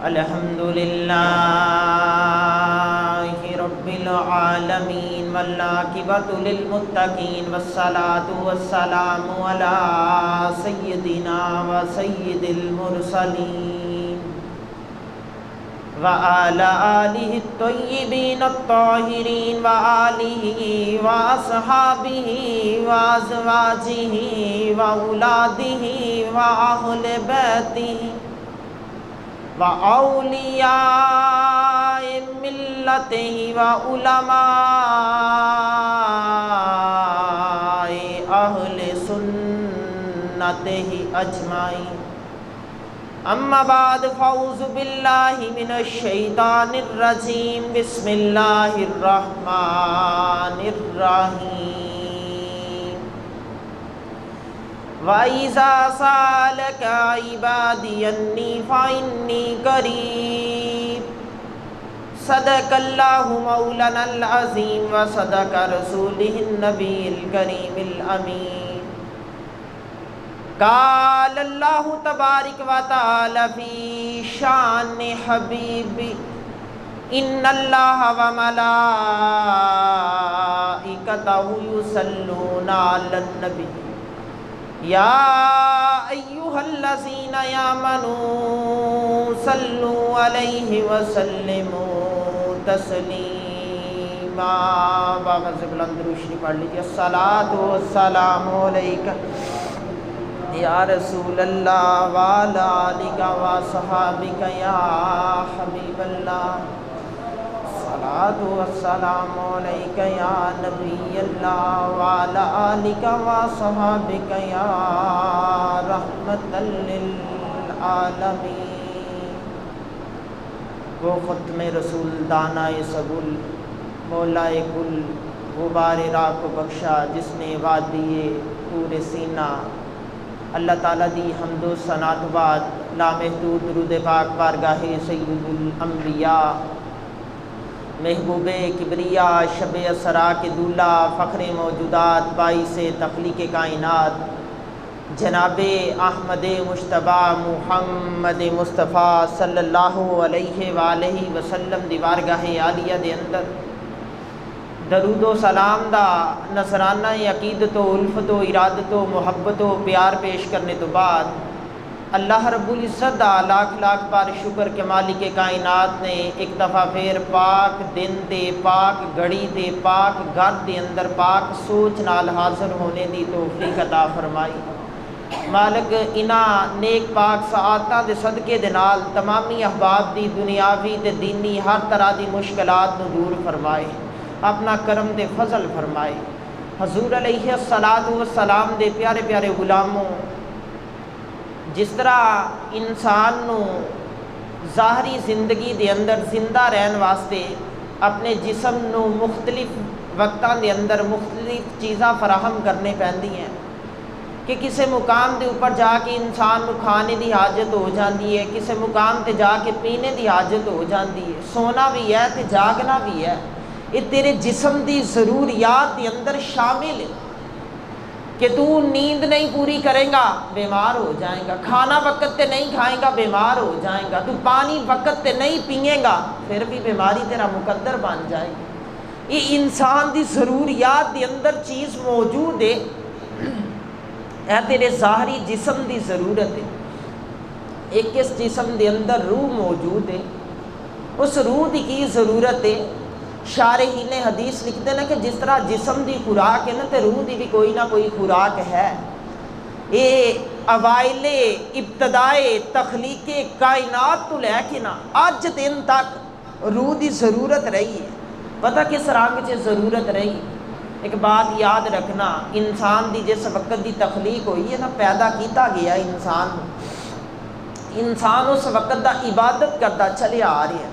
الحمدللہ رب العالمین والعاقبۃ للمتقین والصلاۃ والسلام علی سیدنا و سید المرسلین وعلی آلہ الطیبین الطاہرین وآلہ واصحابہ وازواجہ واولادہ واہل بیتہ وَأَوْلِيَاءِ مِلَّتِهِ وَعُلَمَاءِ أَهْلِ سُنَّتِهِ أَجْمَعِينَ أما بعد فأعوذ بالله من الشيطان الرجيم بسم الله الرحمن الرحيم وَإِذَا سَأَلَكَ عِبَادِيَ عَنِّي فَإِنِّي قَرِيبٌ صدق اللہ مولانا العظیم وصدق رسولہ النبی الکریم الامین قال اللہ تبارک و تعالی فی شان حبیبی ان اللہ وملائکتہ یصلون علی النبی یا ایہا الذین آمنوا صلوا علیہ وسلموا تسلیما باغذ بلند روشنی پڑھ لیجیے الصلاۃ والسلام علیک یا رسول اللہ وعلی آلک وصحابک یا حبیب اللہ الصلاۃ والسلام علیک یا نبی اللہ وعلی آلک وصحابک یا رحمۃ للعالمین۔ وہ ختم رسول دانائے سبل مولائے کل غبار راہ کو بخشا جس نے وادی طور سینہ اللہ تعالیٰ دی حمد و ثنا تو بعد لامحدود درود پاک بارگاہ سید الانبیاء محبوب کبریا شب اسرا کے دولہ فخر موجودات باعث تخلیق کائنات جناب احمد مجتبیٰ محمد مصطفیٰ صلی اللہ علیہ وآلہ وسلم دی بارگاہ عالیہ دے اندر درود و سلام دا نذرانہ عقیدت و الفت و ارادت و محبت و پیار پیش کرنے تو بعد اللہ رب العزت دا لاکھ لاکھ بار شکر کہ مالک کائنات نے ایک دفعہ پھر پاک دن دے پاک گھڑی دے پاک گھر دے اندر پاک سوچ نال حاضر ہونے دی توفیق عطا فرمائی۔ مالک انہاں نیک پاک سعادتاں دے صدقے دے نال تمامی احباب دی دنیاوی تے دینی ہر طرح دی مشکلات نو دور فرمائے، اپنا کرم دے فضل فرمائے۔ حضور علیہ الصلاۃ والسلام دے پیارے پیارے غلاموں، جس طرح انسان نو ظاہری زندگی دے اندر زندہ رہن واسطے اپنے جسم نو مختلف وقتاں دے اندر مختلف چیزاں فراہم کرنے پیندی ہیں کہ کسی مقام دے اوپر جا کے انسان نو کھانے دی حاجت ہو جاندی ہے، کسی مقام تے جا کے پینے دی حاجت ہو جاندی ہے، سونا بھی ہے تے جاگنا بھی ہے۔ یہ تیرے جسم دی ضروریات دے اندر شامل ہے کہ تو نیند نہیں پوری کرے گا بیمار ہو جائے گا، کھانا وقت تے نہیں کھائے گا بیمار ہو جائے گا، تو پانی وقت تے نہیں پیے گا پھر بھی بیماری تیرا مقدر بن جائے گی۔ یہ انسان دی ضروریات دے اندر چیز موجود ہے، اے تیرے ظاہری جسم دی ضرورت ہے۔ ایک اس جسم دے اندر روح موجود ہے، اس روح دی کی ضرورت ہے۔ شارحین حدیث لکھتے ہیں کہ جس طرح جسم دی خوراک ہے نا تے روح دی بھی کوئی نہ کوئی خوراک ہے۔ یہ اوائل ابتدائے تخلیق کائنات تو لے کے نا اج دن تک روح دی ضرورت رہی ہے۔ پتہ کس رنگ سے ضرورت رہی؟ ایک بات یاد رکھنا، انسان دی جس وقت دی تخلیق ہوئی ہے نا، پیدا کیتا گیا انسان اس وقت دا عبادت کرتا چلے آ رہے ہیں۔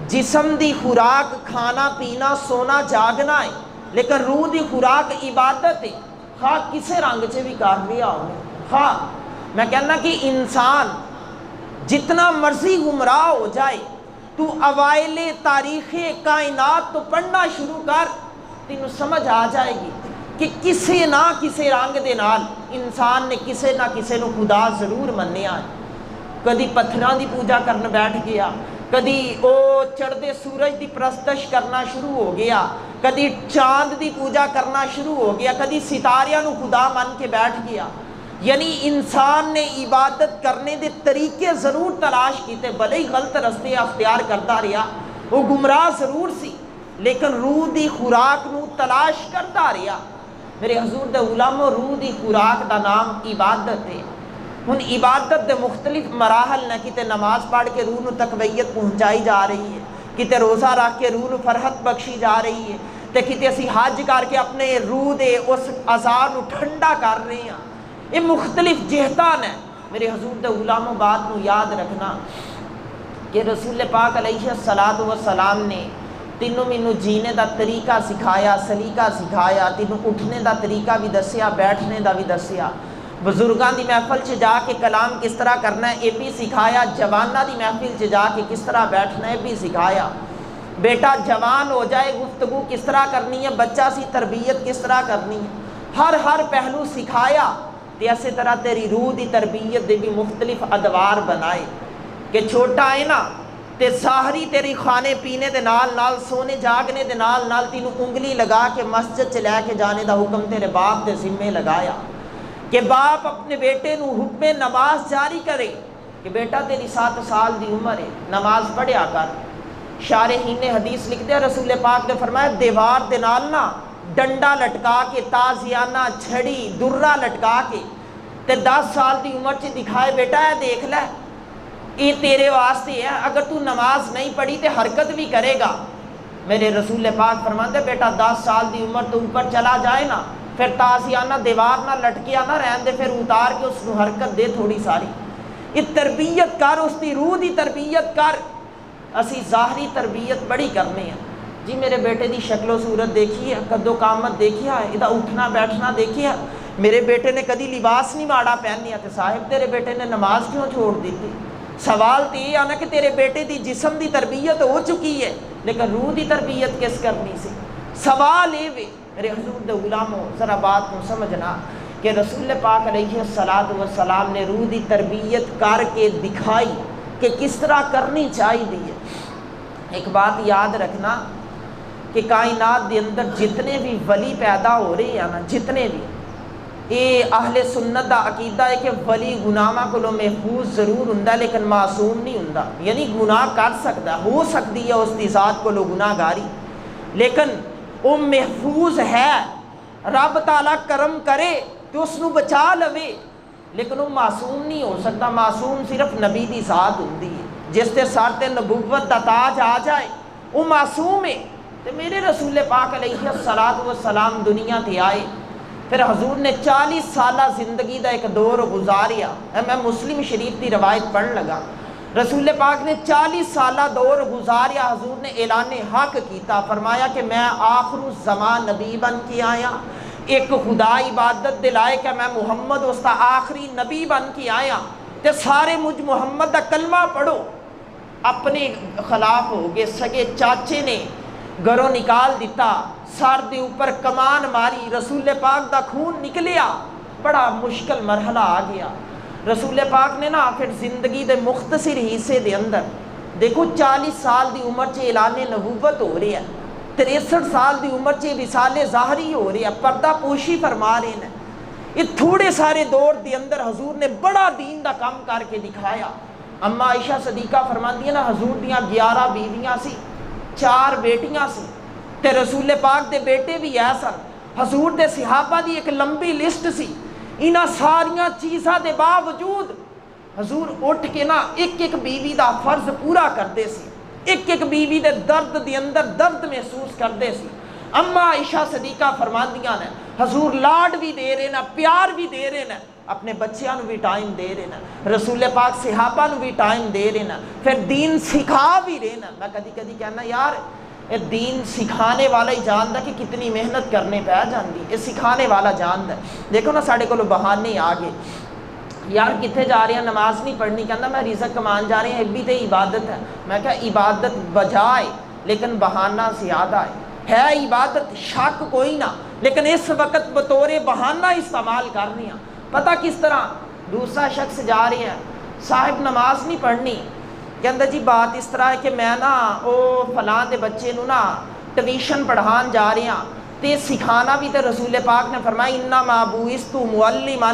جسم دی خوراک کھانا پینا سونا جاگنا ہے، لیکن روح دی خوراک عبادت ہے، خواہ کسے رنگ سے بھی کر لیا ہوئے۔ خواہ میں کہنا کہ انسان جتنا مرضی گمراہ ہو جائے تو اوائل تاریخ کائنات تو پڑھنا شروع کر، تینوں سمجھ آ جائے گی کہ کسے نہ کسے رنگ دے نال انسان نے کسے نہ کسے نو خدا ضرور منیا ہے۔ کدی پتھراں دی پوجا کرن بیٹھ گیا، کدی او چڑھدے سورج دی پرستش کرنا شروع ہو گیا، کدی چاند دی پوجا کرنا شروع ہو گیا، کدی ستاریاں نو خدا من کے بیٹھ گیا۔ یعنی انسان نے عبادت کرنے دے طریقے ضرور تلاش کیتے، بھلے ہی غلط رستے اختیار کرتا رہا، وہ گمراہ ضرور سی، لیکن روح دی خوراک نو تلاش کرتا رہا۔ میرے حضور دے علماء، روح دی خوراک دا نام عبادت ہے۔ ہن عبادت دے مختلف مراحل نے، کتے نماز پڑھ کے روح نو تقویت پہنچائی جا رہی ہے، کتے روزہ رکھ کے روح نو فرحت بخشی جا رہی ہے، تے کتے اسی حج کر کے اپنے روح دے اس عذاب نو ٹھنڈا کر رہے ہیں۔ یہ مختلف جہتاں نے۔ میرے حضور دے علماء بات نو یاد رکھنا کہ رسول پاک علیہ الصلوۃ والسلام نے تینوں مینوں جینے دا طریقہ سکھایا، سلیقہ سکھایا، تینوں اٹھنے دا طریقہ بھی دسیا، بیٹھنے دا بھی دسیا، بزرگاں دی محفل چ جا کے کلام کس طرح کرنا ہے یہ بھی سکھایا، جواناں دی محفل چ جا کے کس طرح بیٹھنا ہے بھی سکھایا، بیٹا جوان ہو جائے گفتگو کس طرح کرنی ہے، بچہ سی تربیت کس طرح کرنی ہے، ہر پہلو سکھایا۔ تے اسی طرح تیری روح دی تربیت دے بھی مختلف ادوار بنائے کہ چھوٹا ہے نا تے ظاہری تیری کھانے پینے دے نال نال، سونے جاگنے دے نال نال تینوں انگلی لگا کے مسجد چ لے کے جانے دا حکم تیرے باپ دے ذمے لگایا کہ باپ اپنے بیٹے نو حکم نماز جاری کرے کہ بیٹا تیری 7 سال دی عمر ہے، نماز پڑھیا کر۔ شارحین نے حدیث لکھتے ہیں رسول پاک نے فرمایا دیوار دے نال نا ڈنڈا لٹکا کے، تازیانہ چھڑی درہ لٹکا کے تے 10 سال دی عمر چ دکھائے، بیٹا ہے دیکھ لے یہ تیرے واسطے ہے، اگر تو نماز نہیں پڑھی تے حرکت بھی کرے گا۔ میرے رسول پاک فرماتے بیٹا 10 سال دی عمر تو اوپر چلا جائے نا، پھر تازیانہ دیوار نہ لٹکیا نہ رہن دے، پھر اتار کے اس کو حرکت دے تھوڑی ساری، یہ تربیت کر، اس دی روح دی تربیت کر۔ اسی ظاہری تربیت بڑی کرنے ہیں جی، میرے بیٹے دی شکل و صورت دیکھی ہے، قد و قامت دیکھی ہے، ادھا اٹھنا بیٹھنا دیکھی ہے، میرے بیٹے نے کدی لباس نہیں ماڑا پہنیا، تے صاحب تیرے بیٹے نے نماز کیوں چھوڑ دی تھی؟ سوال تو یہ آنا کہ تیرے بیٹے دی جسم دی تربیت ہو چکی ہے، لیکن روح دی تربیت کس کرنی سی؟ سوال یہ وے میرے حضور دے غلاموں، ذرا بات کو سمجھنا کہ رسول پاک علیہ الصلوۃ والسلام نے روح دی تربیت کر کے دکھائی کہ کس طرح کرنی چاہیے ہے۔ ایک بات یاد رکھنا کہ کائنات دے اندر جتنے بھی ولی پیدا ہو رہے ہیں نا، جتنے بھی، یہ اہل سنت دا عقیدہ ہے کہ ولی گناہاں کو محفوظ ضرور ہوندا لیکن معصوم نہیں ہوندا، یعنی گناہ کر سکتا، ہو سکتی ہے اس دی ذات کو گناہ گاری، لیکن وہ محفوظ ہے، رب تعالیٰ کرم کرے تو اس نو بچا لوے، لیکن وہ معصوم نہیں ہو سکتا۔ معصوم صرف نبی دی ذات ہوندی ہے، جس تے سر تے نبوت دا تاج آ جائے وہ معصوم ہے۔ تو میرے رسول پاک علیہ الصلوۃ والسلام دنیا تے آئے، پھر حضور نے 40 سالہ زندگی دا ایک دور گزاریا۔ میں مسلم شریف کی روایت پڑھ لگا، رسول پاک نے 40 سالہ دور گزاریا، حضور نے اعلان حق کیتا، فرمایا کہ میں آخر الزمان نبی بن کے آیا، ایک خدا عبادت دلائے کہ میں محمد اس کا آخری نبی بن کے آیا، تے سارے مجھ محمد دا کلمہ پڑھو۔ اپنے خلاف ہو گئے، سگے چاچے نے گھروں نکال دیتا، سر دے اوپر کمان ماری، رسول پاک دا خون نکلیا، بڑا مشکل مرحلہ آ گیا۔ رسول پاک نے نا پھر زندگی دے مختصر حصے دے اندر دیکھو 40 سال دی عمر چ اعلان نبوت ہو رہی ہے، 63 سال دی عمر چ وصال ظاہری ہو رہی ہے، پردہ پوشی فرما رہے ہیں، یہ تھوڑے سارے دور دے اندر حضور نے بڑا دین دا کام کر کے دکھایا۔ اما عائشہ صدیقہ فرماندی ہے نا، حضور دیاں 11 بیویاں سی، 4 بیٹیاں سی، تے رسول پاک دے بیٹے بھی ہے سن، حضور دے صحابہ دی ایک لمبی لسٹ سی، انہاں ساریاں چیزاں دے باوجود حضور اٹھ کے نا ایک ایک بیوی دا فرض پورا کردے سی، ایک ایک بیوی دے درد دے اندر درد محسوس کردے سی۔ اما عائشہ صدیقہ فرماندیاں نے حضور لاڈ بھی دے رہے نا، پیار بھی دے رہے نا، اپنے بچیاں نو بھی ٹائم دے رہے نا، رسول پاک صحابہ نو بھی ٹائم دے رہے نا، پھر دین سکھا بھی رہے نا۔ میں کدی کدی کہنا یار یہ دین سکھانے والا ہی جاندا کہ کتنی محنت کرنے پہ جاندی، یہ سکھانے والا جاندا۔ دیکھو نا ساڈے کول بہانے آ گئے، یار کتنے جا رہے ہیں، نماز نہیں پڑھنی، کہنا میں رزق کمان جا رہے ہیں، یہ بھی تو عبادت ہے۔ میں کہا عبادت بجائے لیکن بہانہ زیادہ ہے عبادت شک کوئی نہ، لیکن اس وقت بطور بہانہ استعمال کرنی ہے۔ پتہ کس طرح؟ دوسرا شخص جا رہے ہیں، صاحب نماز نہیں پڑھنی، کہندا جی بات اس طرح ہے کہ میں نا او فلاں دے بچے نو نا ٹیوشن پڑھان جا رہے ہیں تے سکھانا بھی تے رسول پاک نے فرمایا انما بعثت معلما،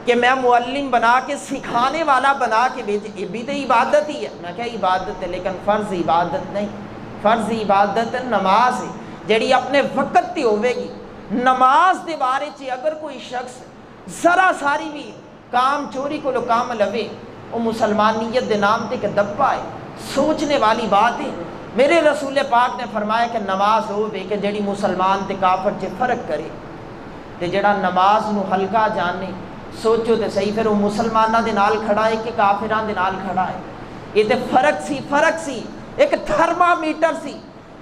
کہ میں معلم بنا کے سکھانے والا بنا کے بھیج، یہ بھی تو عبادت ہی ہے۔ میں کہا عبادت ہے لیکن فرض عبادت نہیں، فرض عبادت نماز ہے جیڑی اپنے وقت تے ہوے گی۔ نماز دے بارے چ اگر کوئی شخص ذرا ساری بھی کام چوری کو لو کام لوے، وہ مسلمانیت دے نام تے کہ دبا ہے، سوچنے والی بات ہے۔ میرے رسول پاک نے فرمایا کہ نماز ہوے کہ جڑی مسلمان تے کافر چ فرق کرے، تے جڑا نماز نو ہلکا جانے، سوچو تے صحیح پھر وہ مسلماناں دے نال کھڑا ہے کہ کافراں دے نال کھڑا ہے۔ یہ تے فرق سی، ایک تھرمامیٹر سی،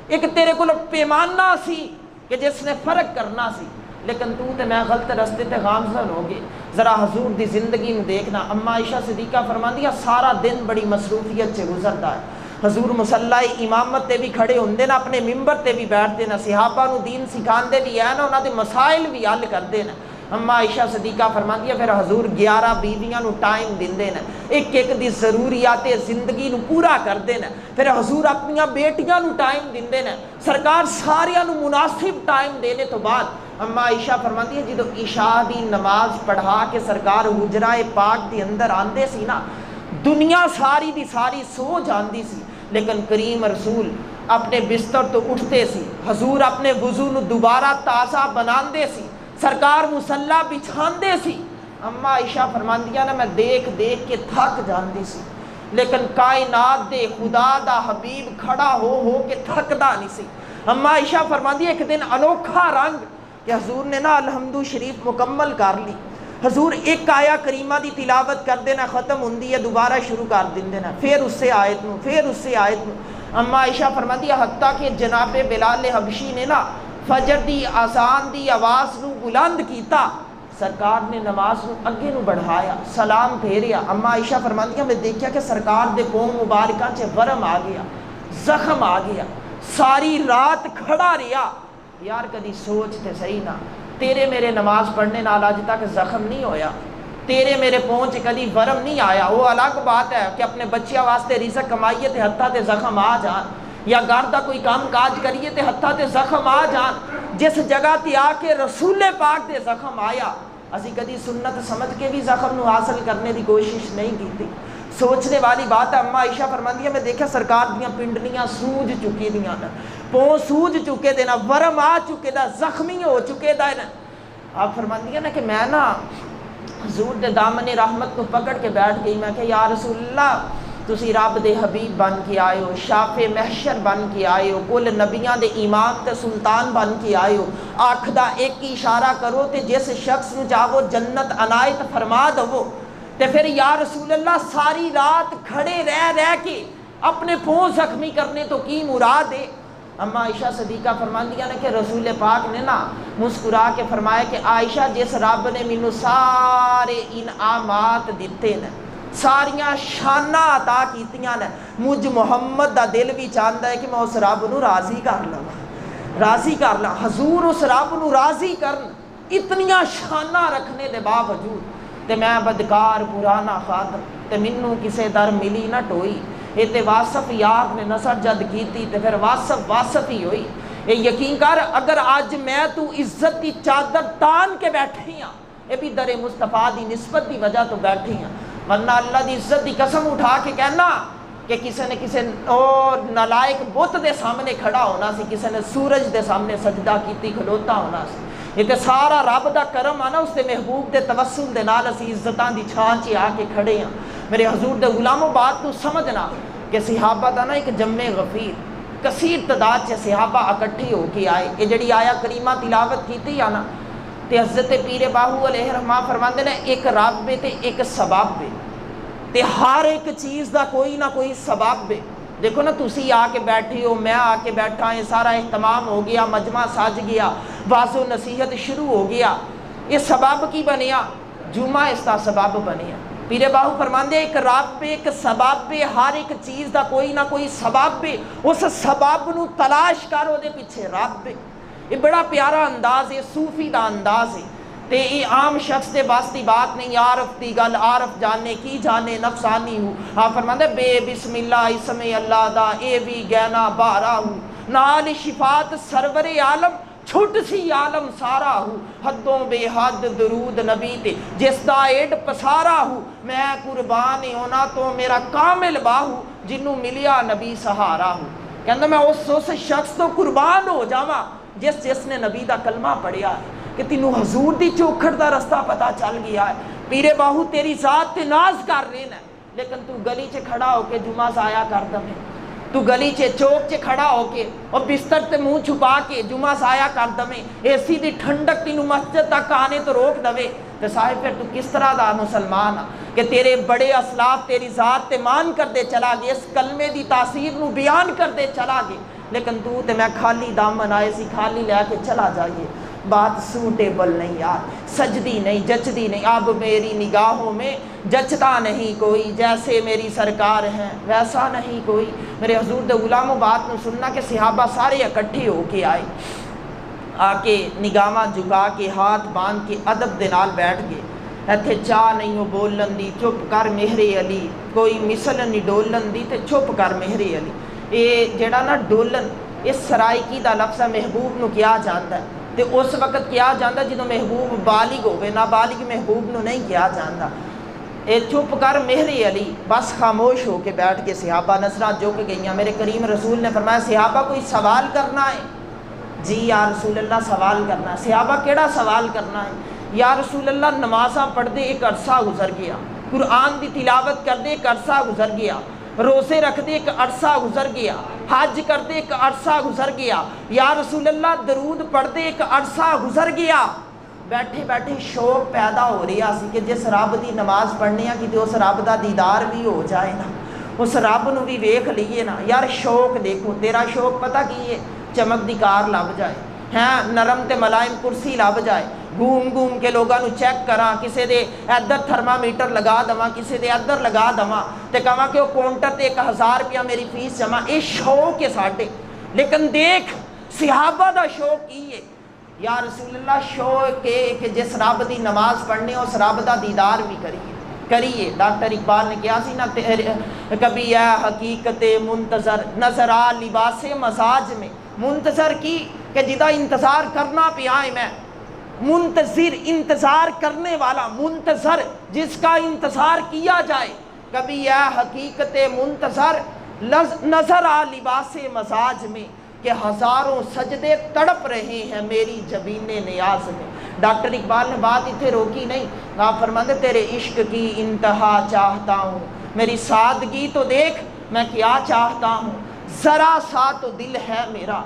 ایک تیرے کو پیمانہ سی کہ جس نے فرق کرنا سی، لیکن تو تے میں غلط رستے تے گامزن ہو گئے۔ ذرا حضور دی زندگی میں دیکھنا، اما عائشہ صدیقہ فرماندی سارا دن بڑی مصروفیت سے گزرتا ہے۔ حضور مصلی امامت تے بھی کھڑے ہوندے نا، اپنے ممبر تے بھی بیٹھتے نا، صحابہ نو دین سکھاندے بھی ہے نا، انہاں دے مسائل بھی حل کردے نا۔ اما عائشہ صدیقہ فرماندی ہے پھر حضور 11 بیویاں نو ٹائم دیندے نا، ایک ایک دی ضروریات زندگی نو پورا کردے نا، پھر حضور اپنی بیٹیاں نو ٹائم دیندے نا، سرکار ساریاں نو مناسب ٹائم دینے تو بعد اما عائشہ فرماندی ہے جدو عشاء دی نماز پڑھا کے سرکار حجرہ پاک دی اندر آندے سی نا، دنیا ساری دی ساری سو جاندی سی، لیکن کریم رسول اپنے بستر تو اٹھتے سی، حضور اپنے وضو نو دوبارہ تازہ بناندے سی، سرکار مصلی بچھاندے سی۔ اما عائشہ فرماندیاں نا میں دیکھ دیکھ کے تھک جاندی سی، لیکن کائنات دے خدا دا حبیب کھڑا ہو کے تھکدا نہیں سی۔ اما عائشہ فرماندی ایک دن انوکھا رنگ کہ حضور نے نا الحمدو شریف مکمل کر لی، حضور ایک آیا کریمہ دی تلاوت کر دینا، ختم ہوندی ہے دوبارہ شروع کر دینا، پھر اس سے آیت نو، پھر اس سے آیت نو۔ اما عائشہ فرماتی ہے حتیٰ کہ جناب بلال حبشی نے نا فجر دی آزان دی آواز نو بلند کیتا، سرکار نے نماز نو اگے نو بڑھایا، سلام پھیریا۔ اما عائشہ فرماتی ہے میں دیکھیا کہ سرکار دے پاؤں مبارکہ چ ورم آ گیا، زخم آ گیا، ساری رات کھڑا رہیا۔ یار کدی سوچ تے صحیح نا، تیرے میرے نماز پڑھنے نال اج تک زخم نہیں ہویا، تیرے میرے پہنچ کدی ورم نہیں آیا۔ وہ الگ بات ہے کہ اپنے بچیاں واسطے رزق کمائیے تے ہتھاں تے زخم آ جان، یا گھر دا کوئی کام کاج کریے تے ہتھاں تے زخم آ جان۔ جس جگہ تے آ کے رسول پاک دے زخم آیا، اسی کدی سنت سمجھ کے بھی زخم نو حاصل کرنے دی کوشش نہیں کیتی۔ سوچنے والی بات ہے۔ اما عائشہ فرماندی ہے میں دیکھا سرکار دیاں پنڈلیاں سوج چکی دیاں نا، پاؤں سوج چکے دے نا، ورم آ چکے دا، زخمی ہو چکے دا نا۔ آپ فرماندی ہے نا کہ میں نا حضور دے دامن رحمت کو پکڑ کے بیٹھ گئی، میں کہ یا رسول اللہ تسی رب دے حبیب بن کے آئے ہو، شافع محشر بن کے آئے ہو، کل نبیاں دے امام تے سلطان بن کے آئے ہو، آنکھ دا ایک ہی اشارہ کرو تے جس شخص نو چاہو جنت عنایت فرما دو۔ تے پھر یا رسول اللہ ساری رات کھڑے رہ کے اپنے پاؤں زخمی کرنے تو کی مراد ہے؟ اما عائشہ صدیقہ فرماندیاں نے کہ رسول پاک نے نا مسکرا کے فرمایا کہ عائشہ جس رب نے مینوں سارے انعامات دیتے نے، ساریاں شانہ عطا کیتیاں نے، مجھ محمد دا دل بھی چاہتا ہے کہ میں اس رب نو راضی کر لوں، راضی کر لوں۔ حضور اس رب نو راضی کرن اتنیاں شانہ رکھنے دے باوجود تے میں بدکار پرانا خادم تے منوں کسے در ملی نہ ٹوئی، یہ تے واصف یار نے نصر جد کیتی تے پھر واصف ہی ہوئی۔ یہ یقین کر اگر آج میں تو عزت دی چادر تان کے بیٹھی ہاں، یہ بھی در مصطفیٰ دی نسبت دی وجہ تو بیٹھی ہاں، ورنہ اللہ دی عزت دی قسم اٹھا کے کہنا کہ کسی نے کسی نالائق بت دے سامنے کھڑا ہونا سی، کسی نے سورج دے سامنے سجدہ کیتی کھلوتا ہونا سی۔ یہ تے سارا رب دا کرم آنا، اس دے محبوب دے توسل دے نال اسی عزتاں دی چھان چ آ کے کھڑے ہاں۔ میرے حضور دے غلاموں بات تو سمجھنا کہ صحابہ دا نا ایک جمع غفیر کثیر تعداد چ صحابہ اکٹھے ہو کے آئے۔ یہ جڑی آیا کریمہ تلاوت کیتی ہے نا، تے حضرت پیر باہو علیہ رحمہ فرماندے نے ایک رب تے ایک سبب ہے، تے ہر ایک چیز دا کوئی نہ کوئی سبب ہے۔ دیکھو نا تسی آ کے بیٹھے ہو، میں آ کے بیٹھا ہے، سارا اہتمام ہو گیا، مجمع سج گیا، واعظ و نصیحت شروع ہو گیا، یہ سبب کی بنیا؟ جمعہ اس کا سبب بنیا۔ پیر باہو فرماندے ایک رب پہ ایک سبب پہ، ہر ایک چیز دا کوئی نہ کوئی سبب پہ، اس سبب نو تلاش کرو دے پیچھے رب پہ۔ یہ بڑا پیارا انداز ہے، صوفی دا انداز ہے۔ تے یہ عام شخص دے بس دی بات نہیں، عارف دی گل عارف جانے کی جانے نفسانی ہوں۔ آپ فرماندے بے بسم اللہ اسم اللہ دا اے بھی گہنا بارا ہوں، نال شفات سرور عالم چھٹ سی عالم سارا ہوں، حدوں بے حد درود نبی تے جس دا ایڈ پسارا ہوں، میں قربان ہونا تو میرا کامل باہو جنوں ملیا نبی سہارا ہوں۔ کہندا میں اس شخص تو قربان ہو جاواں جس نے نبی دا کلمہ پڑھیا ہے، کہ تینوں حضور دی چوکھٹ دا رستہ پتہ چل گیا ہے، پیرے باہو تیری ذات تے ناز کر رہے ہیں، لیکن تو گلی چ کھڑا ہو کے جمعہ ضائع کر دے، تو گلی چ چوک چ کھڑا ہو کے اور بستر تے منہ چھپا کے جمعہ ضائع کر دے، اے سی دی ٹھنڈک تینوں مسجد تک آنے تو روک دے، تے صاحب پھر تو کس طرح دا مسلمان کہ تیرے بڑے اسلاف تیری ذات تے مان کر دے چلا گئے، اس کلمے دی تاثیر نو بیان کر دے چلا گئے، لیکن تو تے میں خالی دامن آئے سی خالی لے کے چلا جائیے۔ بات سوٹیبل نہیں یار، سجدی نہیں، جچدی نہیں، اب میری نگاہوں میں جچتا نہیں کوئی، جیسے میری سرکار ہیں ویسا نہیں کوئی۔ میرے حضور دے غلاموں بات نو سننا کہ صحابہ سارے اکٹھے ہو کے آئے، آ کے نگاہاں جھکا کے ہاتھ باندھ کے ادب دے نال بیٹھ گئے۔ ایتھے چاہ نہیں ہو بولن دی، چپ کر مہرے علی، کوئی مثل نہیں ڈولن دی تے چپ کر مہرے علی۔ یہ جڑا نا ڈولن اس سرائکی دا لفظ محبوب نو کیا جاندا ہے، تے اس وقت کیا جاندا جدوں محبوب بالغ ہوئے، نابالغ محبوب نو نہیں کیا جاندا۔ اے چپ کر مہرے علی، بس خاموش ہو کے بیٹھ کے صحابہ نظراں جھک گئیاں۔ میرے کریم رسول نے فرمایا صحابہ کوئی سوال کرنا ہے؟ جی یا رسول اللہ سوال کرنا ہے۔ صحابہ کیڑا سوال کرنا ہے؟ یا رسول اللہ نمازاں پڑھ دے ایک عرصہ گزر گیا، قرآن دی تلاوت کر دے ایک عرصہ گزر گیا، روزے رکھ دے ایک عرصہ گزر گیا، حج کر دے ایک عرصہ گزر گیا، یا رسول اللہ درود پڑھ دے ایک عرصہ گزر گیا۔ بیٹھے بیٹھے شوق پیدا ہو رہا سی کہ جس رب دی نماز پڑھنے ہیں کہ اس رب دا دیدار بھی ہو جائے نا، اس رب نو بھی ویکھ لیے نا۔ یار شوق دیکھو، تیرا شوق پتہ کی ہے؟ چمک دی کار لب جائے، ہیں نرم تے ملائم کرسی لب جائے، گھوم گھوم کے لوگاں نو چیک کراں، کسے دے ادھر تھرمامیٹر لگا دواں، کسے دے ادھر لگا دواں، تے کہاں کہ وہ کاؤنٹر تے 1000 روپیہ میری فیس جمع۔ اے شوق ہے ساڈے، لیکن دیکھ صحابہ دا شوق کی ہے؟ یا رسول اللہ شوق ہے کہ جس رب دی نماز پڑھنے اس رب دا دیدار بھی کریے۔ ڈاکٹر اقبال نے کیا سی نا، کبھی ہے حقیقت منتظر نظر آ لباس مزاج میں، منتظر کی کہ جدا انتظار کرنا پیا ہے میں، منتظر انتظار کرنے والا، منتظر جس کا انتظار کیا جائے۔ کبھی ہے حقیقت منتظر نظر آ لباس مزاج میں کہ ہزاروں سجدے تڑپ رہے ہیں میری جبین نیاز میں۔ ڈاکٹر اقبال نے بات اتنے روکی نہیں، آپ فرماندے تیرے عشق کی انتہا چاہتا ہوں، میری سادگی تو دیکھ میں کیا چاہتا ہوں، ذرا سا تو دل ہے میرا،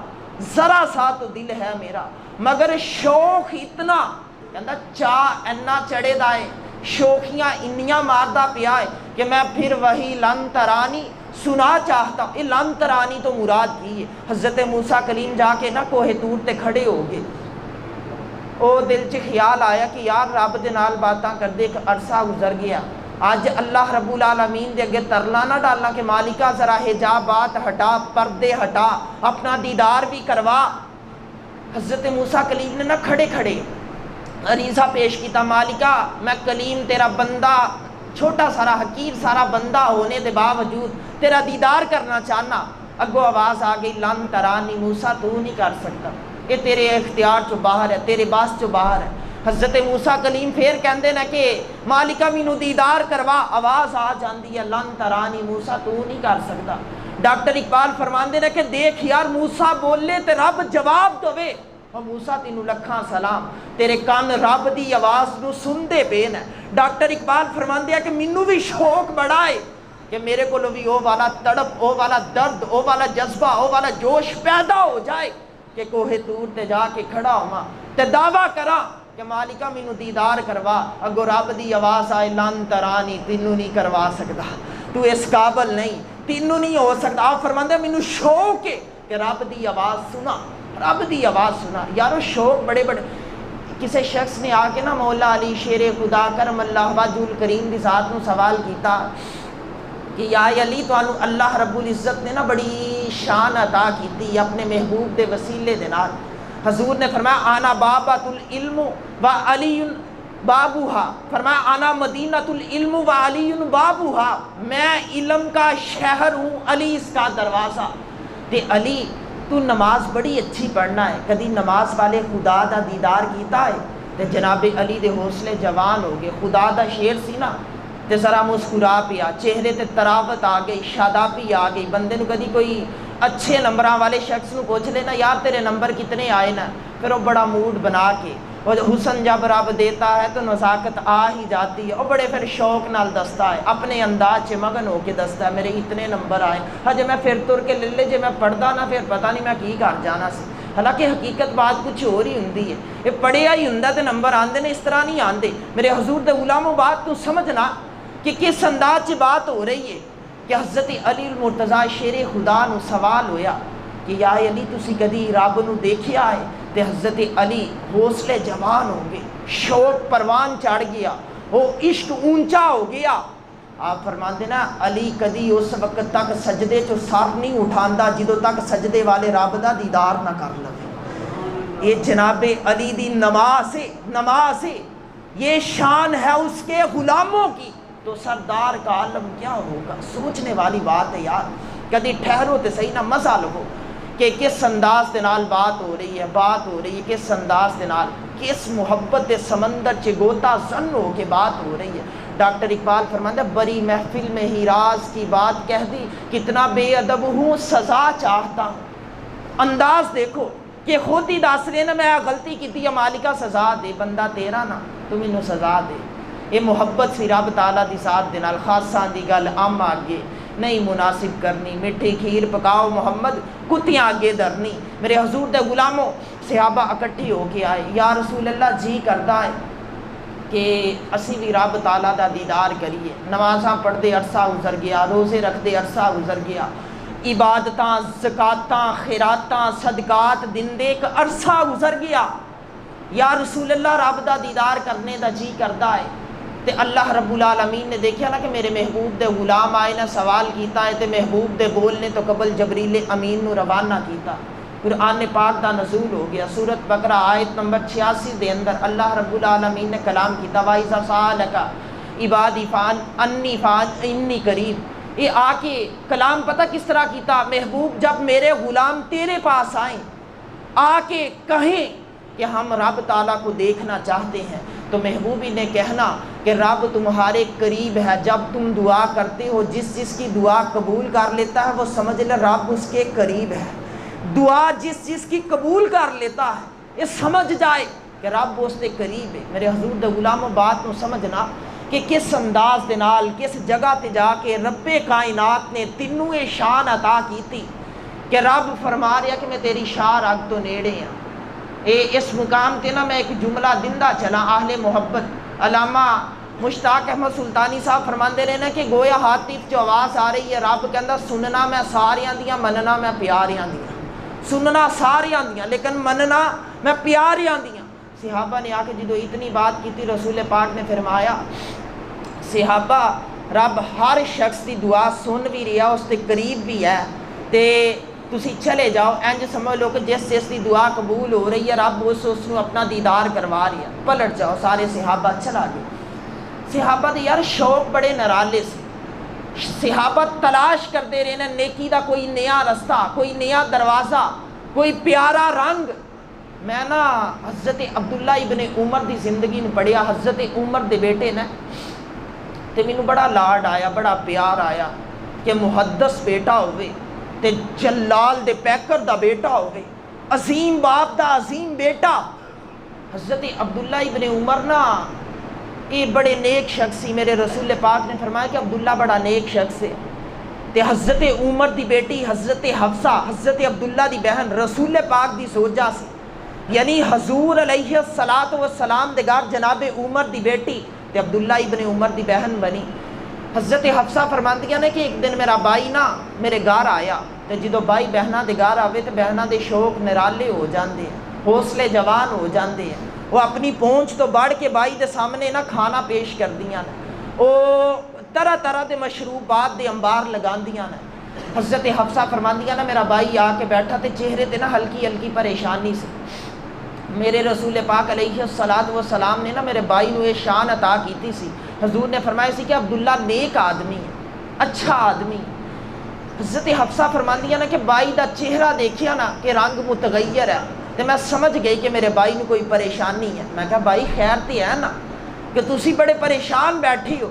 ذرا سا تو دل ہے میرا، مگر شوق اتنا کہندا چاہ اینا چڑھے دائے، شوخیاں انیاں ماردہ پیا ہے کہ میں پھر وہی لن ترانی سنا چاہتا ہوں۔ یہ لن ترانی تو مراد کی ہے۔ حضرت موسیٰ کلیم جا کے نا کوہ طور تے کھڑے ہو گئے، او دل چ خیال آیا کہ یار رب دے نال باتاں کر دے، ایک عرصہ گزر گیا، آج اللہ رب العالمین دے اگے ترلا نہ ڈالنا کہ مالکہ ذرا حجابات ہٹا، پردے ہٹا، اپنا دیدار بھی کروا۔ حضرت موسیٰ کلیم نے نہ کھڑے کھڑے عریضہ پیش کیتا، مالکہ میں کلیم تیرا بندہ، چھوٹا سارا حقیر سارا بندہ ہونے دے باوجود تیرا دیدار کرنا چاہنا۔ اگو آواز آ گئی لن ترانی، موسیٰ تو نہیں کر سکتا، یہ تیرے اختیار چو باہر ہے، تیرے باس چو باہر ہے۔ حضرت موسیٰ کلیم پھر کہندے نا کہ مالکہ مینوں دیدار کروا، آواز آ جاندی ہے لن ترانی، موسیٰ تو نہیں کر سکتا۔ ڈاکٹر اقبال فرماندے نا کہ دیکھ یار موسیٰ بولے تے رب جواب دوے، اور موسیٰ تینوں لکھاں سلام، تیرے کان رب دی آواز نو سن دے پے نا۔ ڈاکٹر اقبال فرماندے کہ مینوں بھی شوق بڑا ہے کہ میرے کو بھی او والا تڑپ، او والا درد، او والا جذبہ، او والا جوش پیدا ہو جائے کہ کوہ طور تے جا کے کھڑا ہواں تے دعویٰ کراں کہ مالکہ مینوں دیدار کروا۔ اگو رب دی آواز آئے لن ترانی، تینوں نہیں کروا سکتا، تو اس قابل نہیں، تینوں نہیں ہو سکتا۔ آپ فرماندے مینوں شوق ہے کہ رب دی آواز سنا، رب دی آواز سنا۔ یارو شوق بڑے بڑے، کسی شخص نے آ کے نا مولا علی شیر خدا کرم اللہ وجہ الکریم دی ذات نو سوال کیتا کہ یا علی تانوں اللہ رب العزت نے نا بڑی شان عطا کیتی اپنے محبوب دے وسیلے دے نال، حضور نے فرمایا آنا بابۃ العلم و علی بابوہا، فرمایا آنا مدینۃ العلم و علی بابوہا، میں علم کا شہر ہوں، علی اس کا دروازہ۔ تے علی تو نماز بڑی اچھی پڑھنا ہے، کدی نماز والے خدا دا دیدار کیتا ہے؟ تے جناب علی دے حوصلے جوان ہو گئے، خدا دا شیر سی نا تے ذرا مسکرا پیا، چہرے تے تراوت آ گئی، شادابی آ گئی۔ بندے نو کدی کوئی اچھے نمبراں والے شخص نو پوچھ لینا یار تیرے نمبر کتنے آئے نا، پھر وہ بڑا موڈ بنا کے، اور حسن جب رب دیتا ہے تو نزاکت آ ہی جاتی ہے، اور بڑے پھر شوق نال دستا ہے، اپنے انداز سے مگن ہو کے دستا ہے میرے اتنے نمبر آئے، ہجے میں پھر تر کے لے جے میں پڑھدا نا پھر پتہ نہیں میں کی کر جانا سی۔ حالانکہ حقیقت بات کچھ اور ہی ہوندی ہے، یہ پڑھیا ہی ہوندا تے نمبر آندے نے، اس طرح نہیں آندے۔ میرے حضور دے غلاموں بات تو سمجھنا کہ کس انداز سے بات ہو رہی ہے کہ حضرت علی المرتضیٰ شیر خدا نو سوال ہویا کہ یا علی تسی کدی رب نو دیکھیا ہے؟ تے حضرت علی حوصلے جوان ہو گئے، شوق پروان چڑھ گیا، وہ عشق اونچا ہو گیا۔ آپ فرماندے نا علی کدی اس وقت تک سجدے چو سر نہیں اٹھاندا جدوں تک سجدے والے رب دا دیدار نہ کر لوے۔ یہ جناب علی دی نماز ہے، یہ شان ہے اس کے غلاموں کی، تو سردار کا عالم کیا ہوگا؟ سوچنے والی بات ہے یار، کدی ٹھہرو تے صحیح نہ مزہ لو کہ کس انداز دے نال بات ہو رہی ہے، کس انداز دے نال، کس محبت دے سمندر چ گوتا زن ہو کے بات ہو رہی ہے۔ ڈاکٹر اقبال فرماتا ہے بڑی محفل میں ہی راز کی بات کہہ دی، کتنا بے ادب ہوں سزا چاہتا ہوں۔ انداز دیکھو کہ خود ہی دس رہے نا میں غلطی کی مالکہ سزا دے، بندہ تیرا نا تو مینوں سزا دے۔ یہ محبت سی رب تعالیٰ دی ساتھ دے نال، خاصاں دی گل عام آگے نہیں مناسب کرنی، میٹھی کھیر پکاؤ محمد کتیاں آگے درنی۔ میرے حضور دے غلاموں صحابہ اکٹھی ہو کے آئے، یا رسول اللہ جی کردا ہے کہ اسی بھی رب تعالیٰ دا دیدار کریے۔ نمازاں پڑھدے عرصہ گزر گیا، روزے رکھدے عرصہ گزر گیا، عبادتاں زکاتاں خیراتاں صدقات دیندے ایک عرصہ گزر گیا۔ یا رسول اللہ رب دا دیدار کرنے دا جی کردا ہے تے اللہ رب العالمین نے دیکھا نا کہ میرے محبوب دے غلام آئے نا سوال کیتا ہے تے محبوب دے بولنے تو قبل جبریل امین نو روانہ کیتا، قرآن پاک دا نزول ہو گیا۔ سورۃ بقرہ آیت نمبر 86 دے اندر اللہ رب العالمین نے کلام کیتا وَإِذَا سَأَلَكَ عِبَادِي فَأَنِّي فَإِنِّي قَرِيبٌ۔ یہ آ کے کلام پتہ کس طرح کیتا؟ محبوب جب میرے غلام تیرے پاس آئیں، آ کے کہیں کہ ہم رب تعالیٰ کو دیکھنا چاہتے ہیں، تو محبوبی نے کہنا کہ رب تمہارے قریب ہے۔ جب تم دعا کرتے ہو جس کی دعا قبول کر لیتا ہے وہ سمجھ لے رب اس کے قریب ہے۔ دعا جس کی قبول کر لیتا ہے یہ سمجھ جائے کہ رب اس کے قریب ہے۔ میرے حضور دے غلاموں بات نو سمجھنا کہ کس انداز دے نال کس جگہ تے جا کے رب کائنات نے تینوں شان عطا کیتی کہ رب فرما رہا کہ میں تیری شار اگ تو نیڑے ہاں۔ اس مقام تے نا میں ایک جملہ دندہ چلا، اہل محبت علامہ مشتاق احمد سلطانی صاحب فرماندے رہے نا کہ گویا ہاتف جو آواز آ رہی ہے رب کہندا سننا میں ساریاں دیاں مننا میں پیاریاں دیاں، سننا ساریاں دیاں لیکن مننا میں پیاریاں دیاں۔ صحابہ نے آ کے جدو اتنی بات کی رسول پاک نے فرمایا صحابہ رب ہر شخص دی دعا سن بھی رہا اس کے قریب بھی ہے، تے تسی چلے جاؤ انج سمجھ لو کہ جس دی دعا قبول ہو رہی ہے رب اس نو اپنا دیدار کروا رہی ہے، پلٹ جاؤ۔ سارے صحابہ چلا گئے۔ صحابہ دے یار شوق بڑے نرالے سے، صحابہ تلاش کرتے رہے نا نیکی دا کوئی نیا رستہ، کوئی نیا دروازہ، کوئی پیارا رنگ۔ میں نا حضرت عبداللہ ابن عمر دی زندگی نو پڑھیا، حضرت عمر دے بیٹے نے تے مینوں بڑا لاڈ آیا، بڑا پیار آیا کہ محدث بیٹا ہوئے تے جلال دے پیکر دا بیٹا ہوئے، عظیم باپ دا عظیم بیٹا۔ حضرت عبداللہ ابن عمر نا یہ بڑے نیک شخص سی، میرے رسول پاک نے فرمایا کہ عبداللہ بڑا نیک شخص ہے۔ تے حضرت عمر دی بیٹی حضرت حفصہ حضرت عبداللہ دی بہن رسول پاک دی زوجہ سی، یعنی حضور علیہ السلام دے گھر جناب عمر دی بیٹی تے عبداللہ ابن عمر دی بہن بنی۔ حضرت حفصہ فرماندیاں نے کہ ایک دن میرا بائی نا میرے گھر آیا تے جدو بائی بہناں دے گھر آوے تے بہناں دے شوق نرالے ہو جاندے ہیں، حوصلے جوان ہو جاندے ہیں، وہ اپنی پہنچ تو بڑھ کے بائی دے سامنے نا کھانا پیش کر دیاں نے، وہ طرح طرح دے مشروبات دے انبار لگاندیاں نے۔ حضرت حفصہ فرماندیاں نا میرا بائی آ کے بیٹھا تے چہرے تے نا ہلکی ہلکی پریشانی سے میرے رسول پاک علیہ الصلوۃ والسلام نے نا میرے بائی نو یہ شان عطا کیتی سی. حضور نے فرمایا سی کہ عبداللہ نیک آدمی ہے, اچھا آدمی. حضرت حفصہ فرماندی ہے نا کہ بائی دا چہرہ دیکھیا نا کہ رنگ متغیر ہے, تو میں سمجھ گئی کہ میرے بائی نے کوئی پریشانی ہے. میں کہا بائی خیر تے ہے نا کہ تسی بڑے پریشان بیٹھی ہو.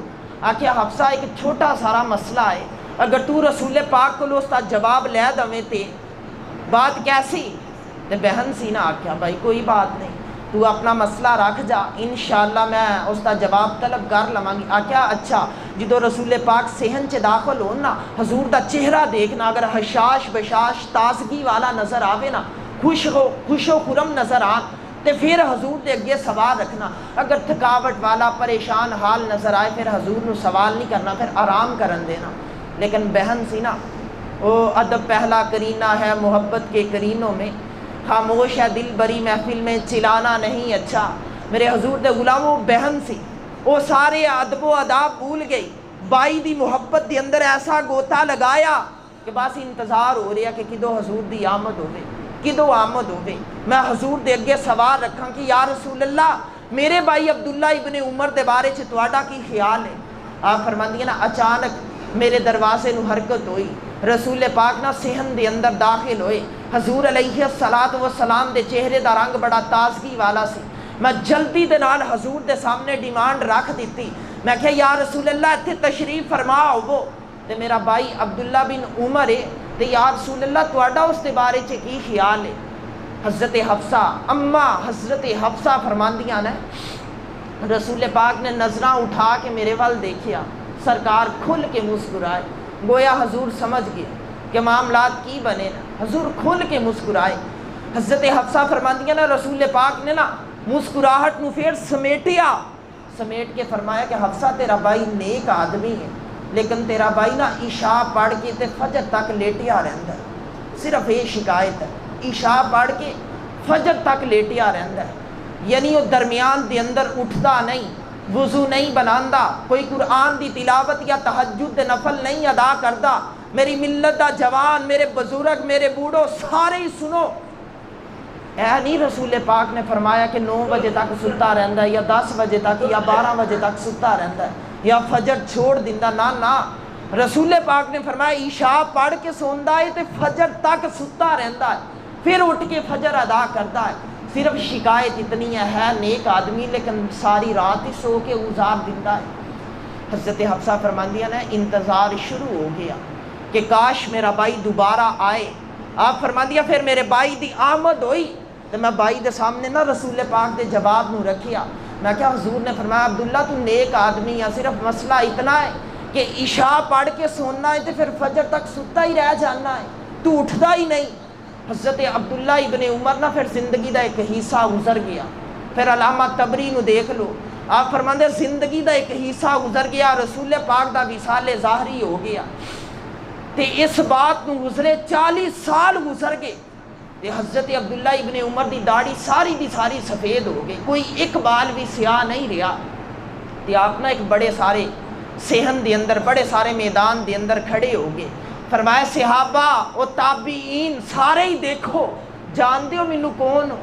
آکھیا حفصہ ایک چھوٹا سارا مسئلہ ہے, اگر تو رسول پاک کو اس کا جواب لے دویں تے بات کیسی؟ تے بہن سی نا آکھیا بھائی کوئی بات نہیں, تو اپنا مسئلہ رکھ جا, انشاءاللہ میں اس کا جواب طلب کر لواں گی. آکھیا اچھا. جدو رسول پاک صحن چ داخل ہون نا, حضور دا چہرہ دیکھنا اگر حشاش بشاش تازگی والا نظر آوے نا, خوش و خرم نظر آن, تے پھر حضور دے اگے سوال رکھنا. اگر تھکاوٹ والا پریشان حال نظر آئے پھر حضور نو سوال نہیں کرنا, پھر آرام کرن دینا. لیکن بہن سی نا وہ ادب پہلا کرینہ ہے محبت کے کرینوں میں, خاموش ہے دل بری محفل میں چلانا نہیں اچھا. میرے حضور دے غلاموں بہن سی, وہ سارے ادب و آداب بھول گئی. بائی دی محبت دے اندر ایسا گوتا لگایا کہ بس انتظار ہو رہا کہ کدو حضور دی آمد ہوئے, کدو آمد ہوئے. میں حضور دے اگے سوال رکھاں کہ یا رسول اللہ میرے بھائی عبداللہ ابن عمر دے بارے چ تواڈا کی خیال ہے؟ آپ فرماندی نا اچانک میرے دروازے نو حرکت ہوئی, رسول پاک نا صحن دے اندر داخل ہوئے. حضور علیہ الصلوۃ والسلام دے چہرے دا رنگ بڑا تازگی والا سی. میں جلدی دے نال حضور دے سامنے ڈیمانڈ رکھ دیتی. میں کہا یا رسول اللہ اتنے تشریف فرما ہوو, تے میرا بھائی عبداللہ بن عمر ہے, تے یا رسول اللہ تواڈا اس دے بارے چ کی خیال ہے؟ حضرت حفصہ اما حضرت حفصہ فرماندیاں نے رسول پاک نے نظراں اٹھا کے میرے وال دیکھیا, سرکار کھل کے مسکرائے, گویا حضور سمجھ گئے کہ معاملات کی بنے نا. حضور کھل کے مسکرائے. حضرت حفصہ فرماندیاں نا رسول پاک نے نا مسکراہٹ نو پھر سمیٹ کے فرمایا کہ حفصہ تیرا بھائی نیک آدمی ہے, لیکن تیرا بھائی نا عشاء پڑھ کے تے فجر تک لیٹیا رہندا ہے. صرف یہ شکایت ہے, عشاء پڑھ کے فجر تک لیٹیا رہندا ہے. یعنی وہ درمیان دے اندر اٹھتا نہیں, وضو نہیں بناندا, کوئی قرآن دی تلاوت یا تہجد دے نفل نہیں ادا کردا. میری ملت دا جوان, میرے بزرگ, میرے بوڑھو سارے ہی سنو, اے نہیں رسول پاک نے فرمایا کہ 9 بجے تک ستا رہندا ہے یا 10 بجے تک یا 12 بجے تک ستا رہندا ہے یا فجر چھوڑ دیندا. نا رسول پاک نے فرمایا عشاء پڑھ کے سوندا ہے تے فجر تک ستا رہندا ہے, پھر اٹھ کے فجر ادا کرتا ہے. صرف شکایت اتنی ہے نیک آدمی لیکن ساری رات ہی سو کے گزار دیتا ہے. حضرت حفصہ فرماندیاں نے انتظار شروع ہو گیا کہ کاش میرا بھائی دوبارہ آئے. آپ فرماندیاں پھر میرے بھائی دی آمد ہوئی تو میں بھائی دے سامنے نہ رسول پاک دے جواب نو رکھیا. میں کیا حضور نے فرمایا عبداللہ تو نیک آدمی ہے, صرف مسئلہ اتنا ہے کہ عشاء پڑھ کے سونا ہے تو پھر فجر تک ستا ہی رہ جانا ہے, تو اٹھتا ہی نہیں. حضرت عبداللہ ابن عمر نا پھر زندگی دا ایک حصہ گزر گیا. پھر علامہ طبری نو دیکھ لو, آپ فرماندے زندگی دا ایک حصہ گزر گیا, رسول پاک دا وصال ظاہری ہو گیا. تے اس بات نو گزرے 40 سال گزر گئے تے حضرت عبداللہ ابن عمر دی داڑھی ساری دی ساری سفید ہو گئی, کوئی ایک بال بھی سیاہ نہیں رہا. تے آپ نا ایک بڑے سارے صحن دے اندر, بڑے سارے میدان دے اندر کھڑے ہو گئے. فرمایا صحابہ و تابعین سارے ہی دیکھو, جان دیو مینو کون ہو؟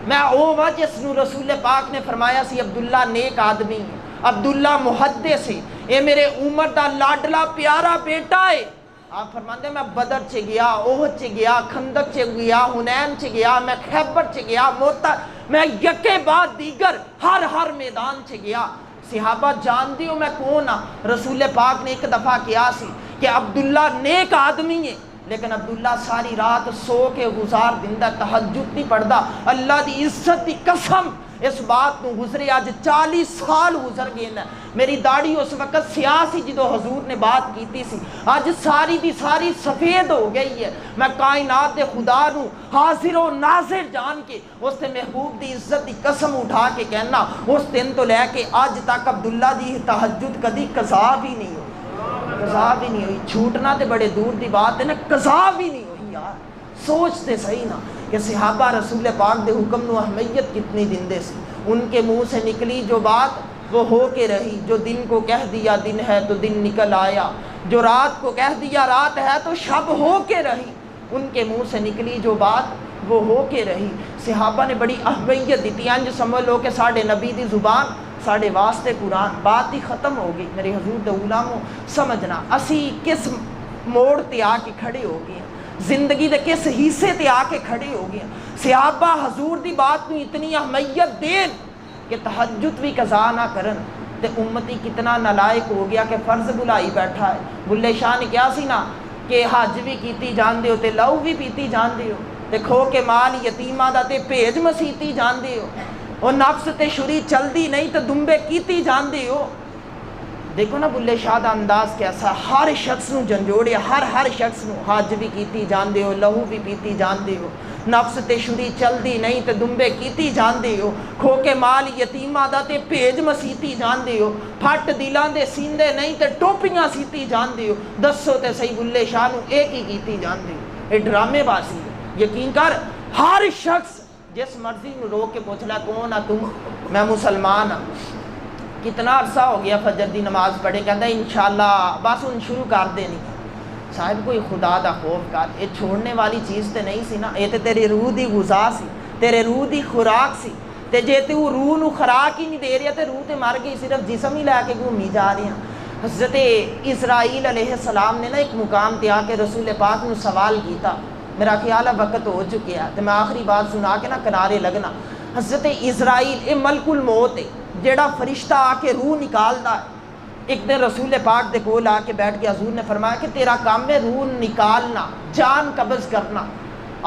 میں او وا جس نو رسول پاک نے فرمایا سی عبداللہ نیک آدمی ہے, عبداللہ محدث ہے, اے میرے عمر دا لاڈلا پیارا بیٹا ہے. آپ فرماندے میں بدر چ گیا, احد چ گیا, خندق چ گیا, حنین چ گیا, میں خیبر چ گیا, موتا میں یکے بعد دیگر ہر میدان چ گیا. صحابہ جان دیو میں کون ہاں؟ رسول پاک نے ایک دفعہ کیا سی کہ عبداللہ نیک آدمی ہے لیکن عبداللہ ساری رات سو کے گزار دیندا, تہجد نہیں پڑھدا. اللہ دی عزت دی قسم اس بات نو گزرے آج 40 سال گزر گئے نا. میری داڑھی اس وقت سیاہ سی جدو حضور نے بات کیتی سی, آج ساری دی ساری سفید ہو گئی ہے. میں کائنات دے خدا نو حاضر و ناظر جان کے اس تے محبوب دی عزت دی قسم اٹھا کے کہنا اس دن تو لے کے آج تک عبداللہ دی تہجد کدی قضا بھی نہیں ہوئی, قضا بھی نہیں ہوئی. چھوٹنا تے بڑے دور دی بات ہے نا, قضا بھی نہیں ہوئی. یار سوچتے صحیح نا کہ صحابہ رسول پاک دے حکم نو اہمیت کتنی دیندے سی. ان کے منہ سے نکلی جو بات وہ ہو کے رہی. جو دن کو کہہ دیا دن ہے تو دن نکل آیا, جو رات کو کہہ دیا رات ہے تو شب ہو کے رہی. ان کے منہ سے نکلی جو بات وہ ہو کے رہی. صحابہ نے بڑی اہمیت دیتی. انج سمجھ لو کہ ساڈے نبی دی زبان ساڈے واسطے قرآن. بات ہی ختم ہو گئی. میرے حضور دے غلاموں سمجھنا اسی کس موڑ تے آ کے کھڑے ہو گئے, زندگی دے کس حصے تے آ کے کھڑے ہو گئے. صحابہ حضور دی بات کو اتنی اہمیت دین کہ تہجد بھی قضا نہ کرن. تے امتی کتنا نالائق ہو گیا کہ فرض بلائی بیٹھا ہے. بلے شاہ نے کیا سی نا کہ حج بھی کیتی جان دے ہو تے لہو بھی پیتی جان دے ہو, تے کھو کے مال یتیمہ دا تے بھیج مسیتی جان دے ہو, اور نفس تے شری چلدی نہیں تے دمبے کیتی جان دے ہو. دیکھو نا بلے شاہ دا انداز کیسا, ہر شخص نو جنجوڑیا, ہر شخص نو حج بھی کیتی جان دے ہو, لہو بھی پیتی جان دے ہو, نفس تے شری چلدی نہیں تے دمبے کیتی جان دے ہو, کھو کے مال یتیمہ دا تے بھیج مسیتی جان دے ہو, پھٹ دلان دے سیندے نہیں تے ٹوپیاں سیتی جان دے ہو. دسو تے صحیح بلے شاہ نو ایک ہی کیتی جان دے ہو. یہ ڈرامے بازی ہے. یقین کر ہر شخص جس مرضی نو روک کے پوچھ لے کون آ تم, میں مسلمان ہاں, کتنا عرصہ ہو گیا فجر دی نماز پڑھے, کہتا ہے انشاءاللہ بس ان شروع کر دینی. صاحب کوئی خدا دا خوف کر, یہ چھوڑنے والی چیز تے نہیں سی نا, یہ تے تیری روح دی غذا سی, تیرے روح دی خوراک سی. تے جے تو روح نو خوراک ہی نہیں دے رہا تے روح تے مر گئی, صرف جسم ہی لے کے گھومی جا رہی ہیں. حضرت اسرائیل علیہ السلام نے نا ایک مقام تے آ کے رسول پاک نو سوال کیتا. میرا خیال ہے وقت ہو چکیا تے میں آخری بات سنا کے نا کنارے لگنا. حضرت اسرائیل اے ملک الموت ہے, جیڑا فرشتہ آ کے روح نکالتا ہے. ایک دن رسول پاک دے کول آ کے بیٹھ کے حضور نے فرمایا کہ تیرا کام ہے روح نکالنا, جان قبض کرنا.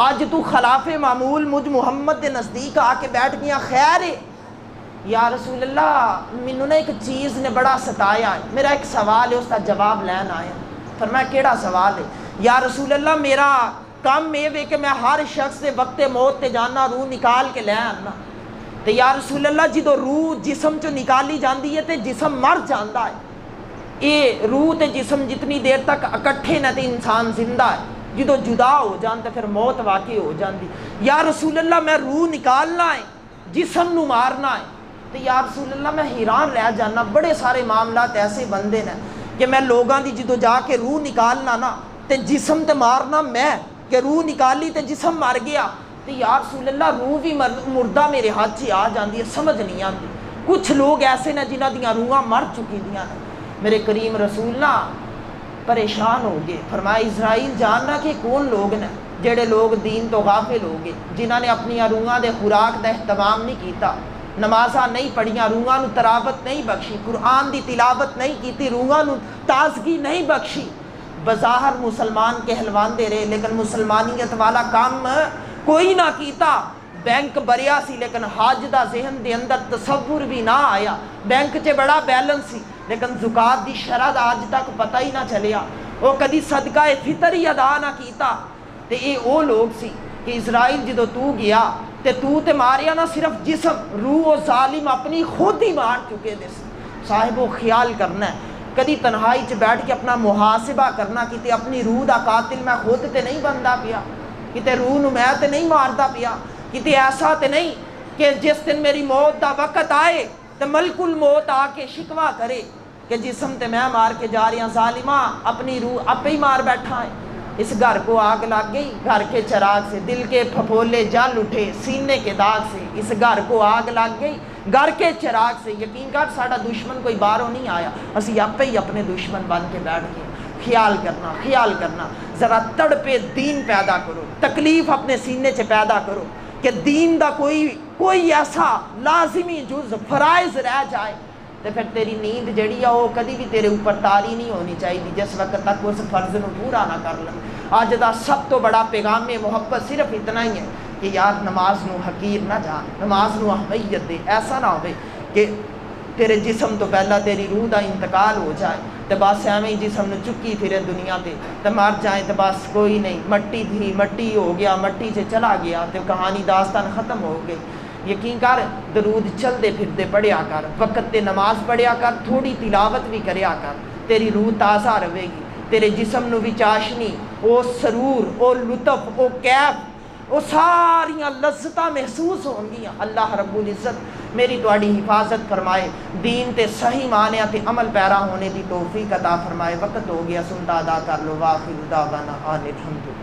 آج تو خلاف معمول مجھ محمد دے نزدیک آ کے بیٹھ گیا, خیر ہے. یا رسول اللہ مینوں نے ایک چیز نے بڑا ستایا ہے, میرا ایک سوال ہے, اس کا جواب لین آیا. فرمایا کیڑا سوال ہے؟ یا رسول اللہ میرا کام یہ ہے کہ میں ہر شخص سے وقت موت تے جانا, روح نکال کے لے آنا. تے یا رسول اللہ جدو روح جسم چو نکالی جاندی ہے تے جسم مر جاندا ہے. اے روح تے جسم جتنی دیر تک اکٹھے نہ تے انسان زندہ ہے, جدو جدا ہو جان تے پھر موت واقع ہو جاندی. یا رسول اللہ میں روح نکالنا ہے, جسم نو مارنا ہے. تے یا رسول اللہ میں حیران رہ جانا, بڑے سارے معاملات ایسے بندے نے کہ میں لوگاں دی جدو جا کے روح نکالنا نا تے جسم تے مارنا میں, کہ روح نکالی تے جسم مر گیا. تو یا رسول اللہ روح بھی مردہ میرے ہاتھ سے آ جاندی ہے, سمجھ نہیں آتی. کچھ لوگ ایسے نے جنہ دیاں روحاں مر چکی دیاں. میرے کریم رسول نا پریشان ہو گئے. فرمایا اسرائیل جاننا کہ کون لوگ نے جڑے لوگ دین تو غافل ہو گئے, جنہ نے اپنی روحاں دے خوراک دا اہتمام نہیں کیتا, نمازاں نہیں پڑھیاں, روحاں نو تراوت نہیں بخشی, قرآن دی تلاوت نہیں کیتی, روحاں نو تازگی نہیں بخشی. بظاہر مسلمان کہلواندے رہے لیکن مسلمانیت والا کام کوئی نہ کیتا. بینک بریا سی لیکن حج دا ذہن دے اندر تصور بھی نہ آیا. بینک چ بڑا بیلنس سی لیکن زکات دی شرح دا آج تک پتہ ہی نہ چلیا. وہ کدی صدقہ فطر ہی ادا نہ کیتا. تے اے او لوگ سی کہ اسرائیل جدو تو گیا تے ماریا نہ صرف جسم, روح و ظالم اپنی خود ہی مار چکے دے. صاحب وہ خیال کرنا ہے, کدی تنہائی چ بیٹھ کے اپنا محاسبہ کرنا کہ اپنی روح دا قاتل میں خود تے نہیں بندا پیا, کتے روح نو میں تے نہیں ماردا پیا, کتے ایسا تے نہیں کہ جس دن میری موت دا وقت آئے تے ملک الموت آ کے شکوا کرے کہ جسم تے میں مار کے جا رہی ہوں, ظالمہ اپنی روح آپ ہی مار بیٹھا ہے. اس گھر کو آگ لگ گئی, گھر کے چراغ سے دل کے پھپھولے جل اٹھے, سینے کے داغ سے اس گھر کو آگ لگ گئی, گھر کے چراغ سے. یقین کر ساڈا دشمن کوئی باہروں نہیں آیا, اسی آپ ہی اپنے دشمن بن کے بیٹھ گئے. خیال کرنا ذرا تڑپے دین پیدا کرو, تکلیف اپنے سینے سے پیدا کرو کہ دین دا کوئی ایسا لازمی جز فرائض رہ جائے تو پھر تیری نیند جڑی ہے وہ کدی بھی تیرے اوپر تاری نہیں ہونی چاہیے جس وقت تک اس فرض نو پورا نہ کر لیں. اج دا سب تو بڑا پیغام محبت صرف اتنا ہی ہے کہ یار نماز نو حقیر نہ جان, نماز نو اہمیت دے. ایسا نہ ہوئے کہ تیرے جسم تو پہلا تیری روح دا انتقال ہو جائے تو بس ایویں ہی جسم نو چکی پھرے دنیا تے تو مر جائیں تو بس کوئی نہیں, مٹی تھی مٹی ہو گیا, مٹی سے چلا گیا تو کہانی داستان ختم ہو گئی. یقین کر درود چلتے پھرتے پڑھیا کر, وقت تے نماز پڑھیا کر, تھوڑی تلاوت بھی کریا کر, تیری روح تازہ رہے گی. تیرے جسم نو بھی چاشنی, او سرور, او لطف, او کیف, وہ ساریاں لذتاں محسوس ہوں گی. اللہ رب العزت میری تواڈی حفاظت فرمائے, دین تے صحیح معنی تے عمل پیرا ہونے دی توفیق عطا فرمائے. وقت ہو گیا, سنتا ادا کر لو. واخر دعوانا ان الحمد للہ.